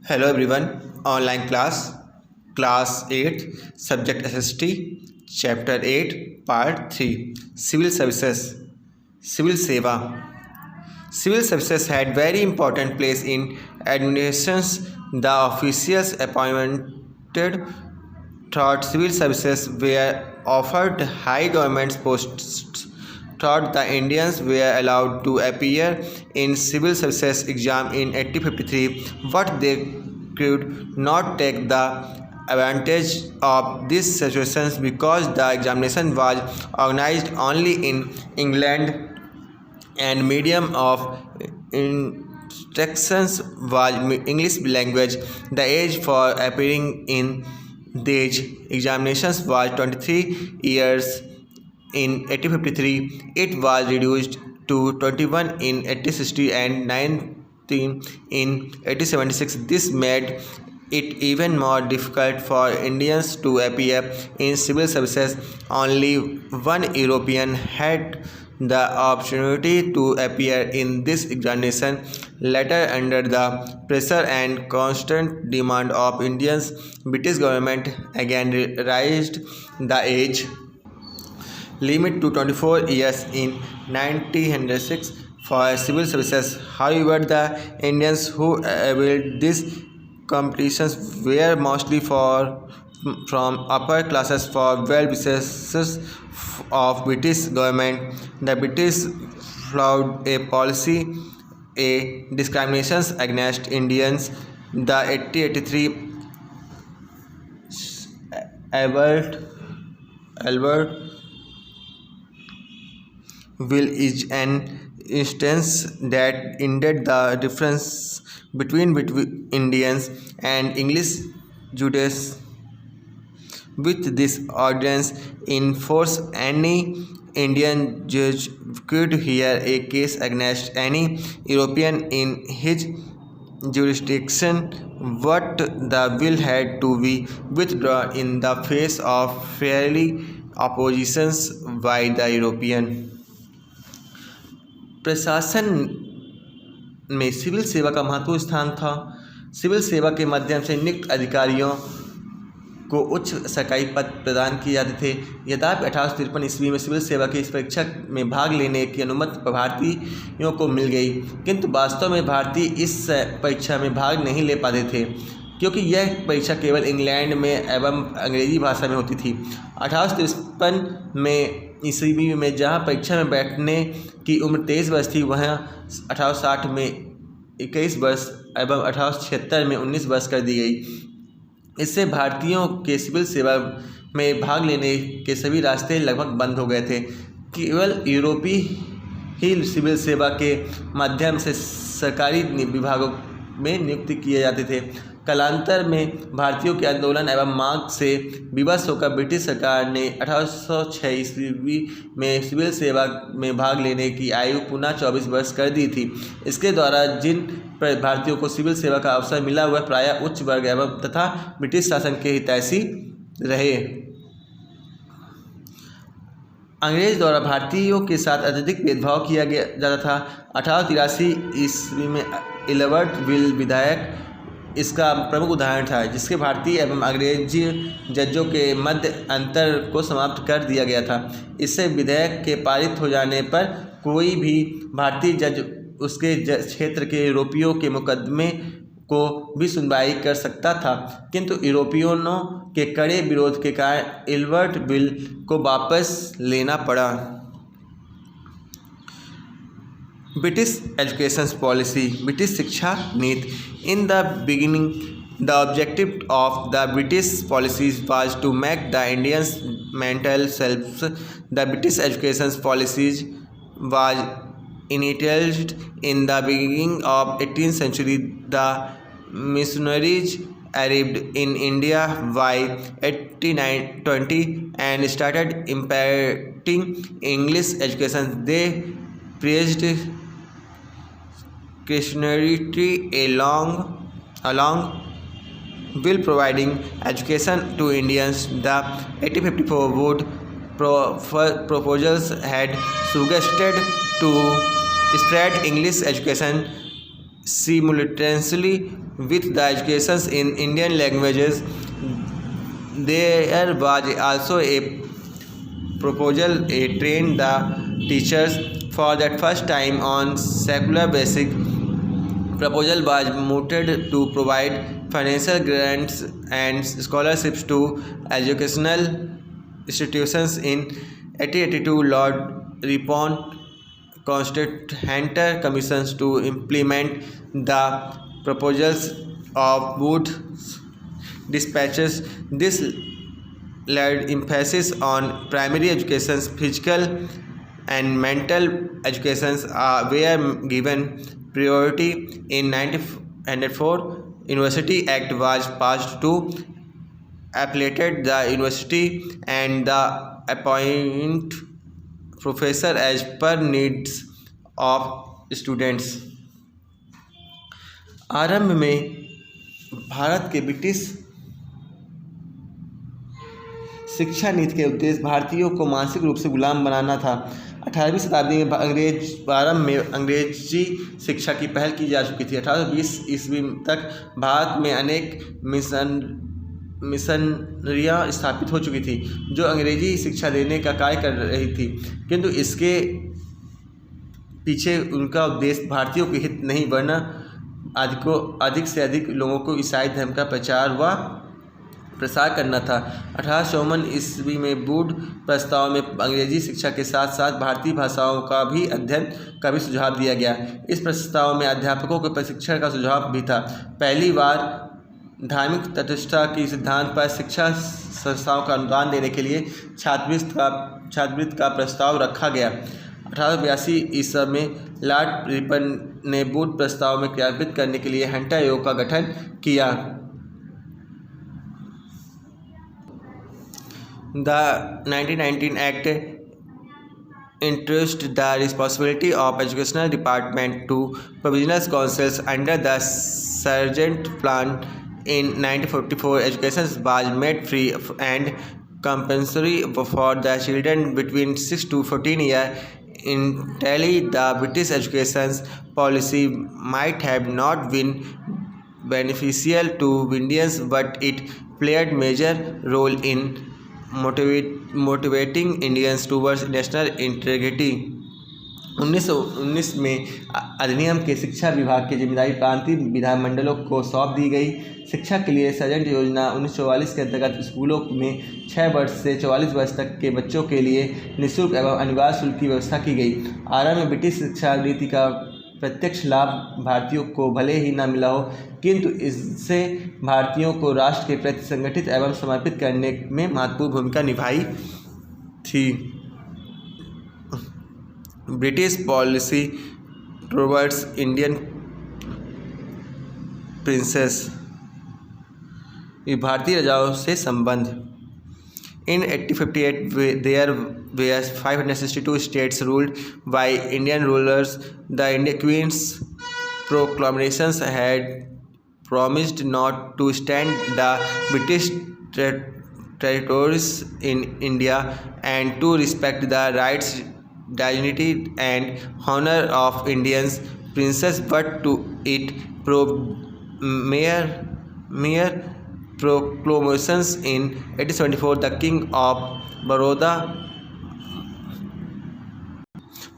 Hello everyone, online class 8, subject SST, chapter 8, part 3, civil services, civil seva. Civil services had very important place in administrations. The officials appointed throughout civil services were offered high government posts. Thought the Indians were allowed to appear in civil services exam in 1853, but they could not take the advantage of this situation because the examination was organized only in England and medium of instructions was English language. The age for appearing in these examinations was 23 years in 1853. It was reduced to 21 in 1860 and 19 in 1876. This made it even more difficult for Indians to appear in civil services. Only one European had the opportunity to appear in this examination. Later, under the pressure and constant demand of Indians, British government again raised the age limit to 24 years in 1906 for civil services. However, the Indians who availed these competitions were mostly from upper classes for well-wishers of British government. The British followed a policy a discriminations against Indians. The 1883 Albert will is an instance that ended the difference between Indians and English Judeans. With this ordinance in force, any Indian judge could hear a case against any European in his jurisdiction, but the bill had to be withdrawn in the face of fairly oppositions by the European. प्रशासन में civil सेवा का महत्वपूर्ण स्थान था। Civil सेवा के माध्यम से नियुक्त अधिकारियों को उच्च सरकारी पद प्रदान किए जाते थे। यद्यपि 1853 ईस्वी में सिविल सेवा की इस परीक्षा में भाग लेने की अनुमति भारतीयों को मिल गई, किंतु वास्तव में भारतीय इस परीक्षा में भाग नहीं ले पाते थे क्योंकि यह परीक्षा केवल इंग्लैंड में एवं अंग्रेजी भाषा में होती थी। 1853 में ईस्वी में जहां परीक्षा में बैठने की उम्र 23 वर्ष थी, वहाँ 1860 में 21 वर्ष एवं 1876 में 19 वर्ष कर दी गई। इससे भारतीयों के सिविल सेवा में भाग लेने के सभी रास्ते लगभग बंद हो गए थे। केवल यूरोपीय ही सिविल सेवा के माध्यम से सरकारी विभागों में नियुक्त किए जाते थे। कालांतर में भारतीयों के आंदोलन एवं मांग से विवश होकर ब्रिटिश सरकार ने 1806 ईस्वी में सिविल सेवा में भाग लेने की आयु पुनः 24 वर्ष कर दी थी। इसके द्वारा जिन भारतीयों को सिविल सेवा का अवसर मिला वह प्रायः उच्च वर्ग एवं तथा ब्रिटिश शासन के हितैषी रहे। अंग्रेज द्वारा भारतीयों के साथ अत्यधिक भेदभाव किया जाता था। 1883 ईस्वी में एल्बर्ट विल विधेयक इसका प्रमुख उदाहरण था, जिसके भारतीय एवं अंग्रेजी जजों के मध्य अंतर को समाप्त कर दिया गया था। इससे विधेयक के पारित हो जाने पर कोई भी भारतीय जज उसके क्षेत्र के यूरोपियों के मुकदमे को भी सुनवाई कर सकता था, किंतु यूरोपियों के कड़े विरोध के कारण एल्बर्ट बिल को वापस लेना पड़ा। British education policy, British शिक्षा नीति. In the beginning, the objective of the British policies was to make the Indians mental selves. The British education policies was initiated in the beginning of 18th century. The missionaries arrived in India by 1820 and started imparting English education. They preached Christianity along will providing education to Indians. The 1854 Wood proposals had suggested to spread English education simultaneously with the education in Indian languages. There was also a proposal to train the teachers for the first time on secular basic. Proposal was mooted to provide financial grants and scholarships to educational institutions. In 1882, Lord Ripon constituted commissions to implement the proposals of Wood's dispatches. This laid emphasis on primary education. Physical and mental educations were given priority. In 1904, University Act was passed to affiliate the university and the appoint professor as per needs of students. आरंभ में भारत के British शिक्षा नीति के उद्देश्य भारतीयों को मानसिक रूप से गुलाम बनाना था। 18वीं शताब्दी में प्रारंभ में अंग्रेजी शिक्षा की पहल की जा चुकी थी। 1820 ईस्वी तक भारत में अनेक मिशनरियाँ स्थापित हो चुकी थी जो अंग्रेजी शिक्षा देने का कार्य कर रही थी, किंतु इसके पीछे उनका उद्देश्य भारतीयों के हित नहीं वरना अधिक से अधिक लोगों को ईसाई धर्म का प्रचार व प्रसार करना था। 1854 ईस्वी में वुड प्रस्ताव में अंग्रेजी शिक्षा के साथ साथ भारतीय भाषाओं का भी अध्ययन का भी सुझाव दिया गया। इस प्रस्ताव में अध्यापकों के प्रशिक्षण का सुझाव भी था। पहली बार धार्मिक तटस्थता की सिद्धांत पर शिक्षा संस्थाओं का अनुदान देने के लिए छात्रवृत्ति का प्रस्ताव रखा गया। 1882 ईस्वी में लॉर्ड रिपन ने वुड प्रस्ताव में क्रियान्वित करने के लिए हंटर आयोग का गठन किया। The 1919 Act introduced the responsibility of educational department to provincial councils under the Sargent Plan. In 1944, education was made free and compulsory for the children between 6 to 14 years. Entirely, the British education policy might have not been beneficial to Indians, but it played major role in motivating Indians towards national integrity. 1919 में अधिनियम के शिक्षा विभाग की जिम्मेदारी प्रांतीय विधानमंडलों को सौंप दी गई। शिक्षा के लिए सर्जेंट योजना 1944 के अंतर्गत स्कूलों में 6 वर्ष से 44 वर्ष तक के बच्चों के लिए निःशुल्क एवं अनिवार्य शुल्क की व्यवस्था की गई। आरंभ में ब्रिटिश शिक्षा नीति का प्रत्यक्ष लाभ भारतीयों को भले ही न मिला हो, किंतु इससे भारतीयों को राष्ट्र के प्रति संगठित एवं समर्पित करने में महत्वपूर्ण भूमिका निभाई थी। British policy towards Indian princess, भारतीय राजाओं से संबंध। In 1858, there were 562 states ruled by Indian rulers. The Indian Queen's proclamations had promised not to stand the British territories in India and to respect the rights, dignity, and honor of Indian princes, but to it mere proclamations. In 1874, the King of Baroda,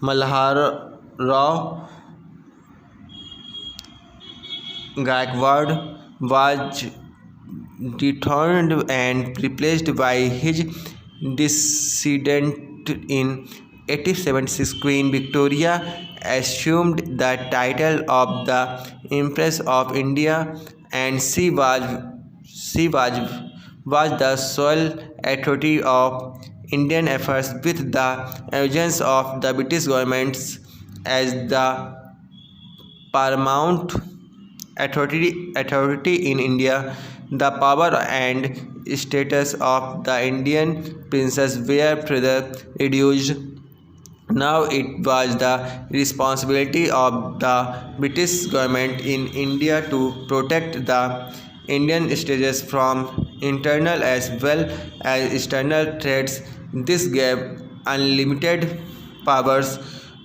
Malharrao Gaikwad, was dethroned and replaced by his descendant. In 1876, Queen Victoria assumed the title of the Empress of India, and she was the sole authority of Indian affairs, with the emergence of the British government as the paramount authority in India. The power and status of the Indian princes were further reduced. Now it was the responsibility of the British government in India to protect the Indian states from internal as well as external threats. This gave unlimited powers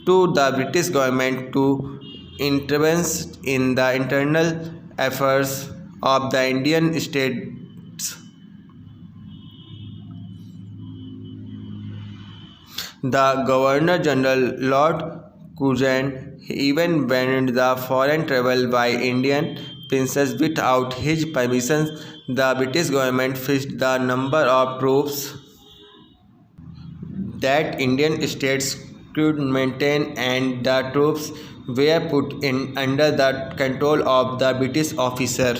to the British government to intervenes in the internal affairs of the Indian states. The Governor General Lord Curzon even banned the foreign travel by Indian princes without his permission. The British government fixed the number of troops that Indian states could maintain, and the troops were put in under the control of the British officer.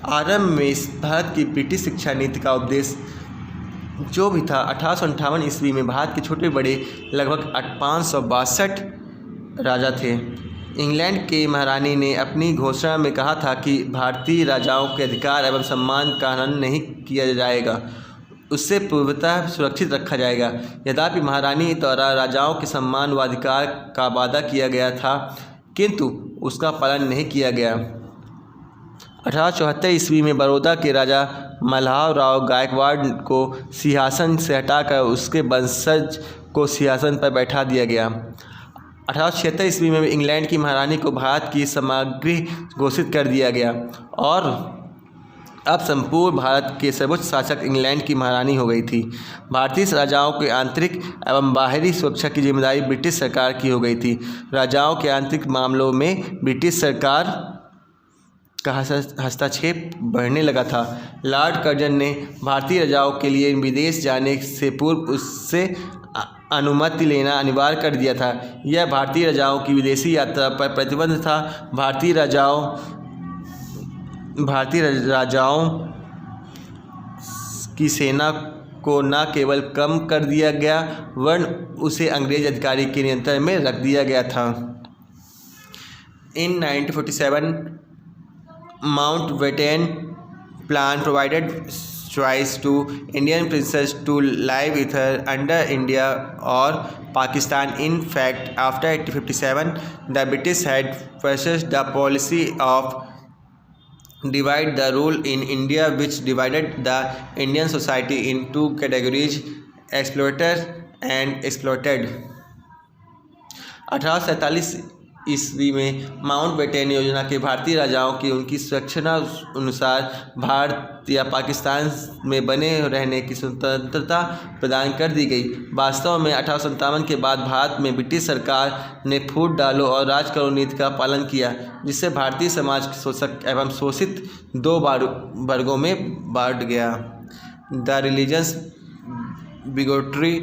आरंभ में भारत की British शिक्षा नीति का उद्देश्य जो भी था 1858 ईस्वी में भारत के छोटे बड़े लगभग 562 राजा थे। इंग्लैंड के महारानी ने अपनी घोषणा में कहा था कि भारतीय राजाओं के अधिकार एवं सम्मान का हनन नहीं किया जाएगा, उससे पूर्णतः सुरक्षित रखा जाएगा। यद्यपि महारानी द्वारा राजाओं के सम्मान व अधिकार का वादा किया गया था, किंतु उसका पालन नहीं किया गया। 1874 ईस्वी में बड़ौदा के राजा मल्हारराव गायकवाड़ को सिंहासन से हटाकर उसके वंशज को सिंहासन पर बैठा दिया गया। 1876 ईस्वी में इंग्लैंड की महारानी को भारत की सामग्री घोषित कर दिया गया और अब संपूर्ण भारत के सर्वोच्च शासक इंग्लैंड की महारानी हो गई थी। भारतीय राजाओं के आंतरिक एवं बाहरी सुरक्षा की जिम्मेदारी ब्रिटिश सरकार की हो गई थी। राजाओं के आंतरिक मामलों में ब्रिटिश सरकार का हस्तक्षेप बढ़ने लगा था। लॉर्ड कर्जन ने भारतीय राजाओं के लिए विदेश जाने से पूर्व उससे अनुमति लेना अनिवार्य कर दिया था। यह भारतीय राजाओं की विदेशी यात्रा पर प्रतिबंध था। भारतीय राजाओं की सेना को न केवल कम कर दिया गया वरन उसे अंग्रेज अधिकारी के नियंत्रण में रख दिया गया था। इन 1947 Mountbatten plan provided choice to Indian princes to live either under India or Pakistan. In fact, after 1857, the British had pursued the policy of divide the rule in India, which divided the Indian society into two categories, exploiters and exploited. 1847 ईस्वी में Mountbatten योजना के भारतीय राजाओं की उनकी सुरक्षा अनुसार भारत या पाकिस्तान में बने रहने की स्वतंत्रता प्रदान कर दी गई। वास्तव में 1857 के बाद भारत में ब्रिटिश सरकार ने फूट डालो और राज करो नीति का पालन किया, जिससे भारतीय समाज शोषक एवं शोषित दो वर्गों में बांट गया। The religious bigotry,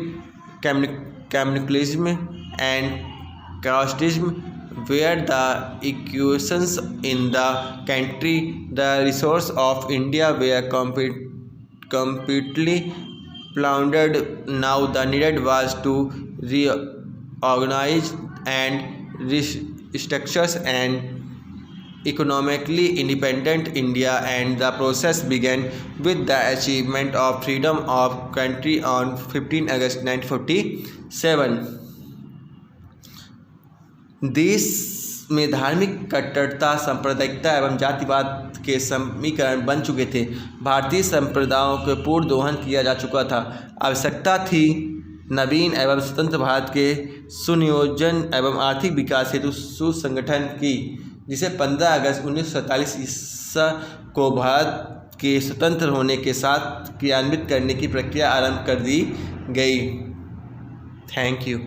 communalism and casteism were the equations in the country. The resources of India were completely plundered. Now the need was to reorganize and restructure an economically independent India, and the process began with the achievement of freedom of country on 15 August 1947. देश में धार्मिक कट्टरता, सांप्रदायिकता एवं जातिवाद के समीकरण बन चुके थे। भारतीय संप्रदायों के पूर्ण दोहन किया जा चुका था। आवश्यकता थी नवीन एवं स्वतंत्र भारत के सुनियोजन एवं आर्थिक विकास हेतु सुसंगठन की, जिसे 15 अगस्त 1947 ईस्वी को भारत के स्वतंत्र होने के साथ क्रियान्वित करने की प्रक्रिया आरंभ कर दी गई। Thank you.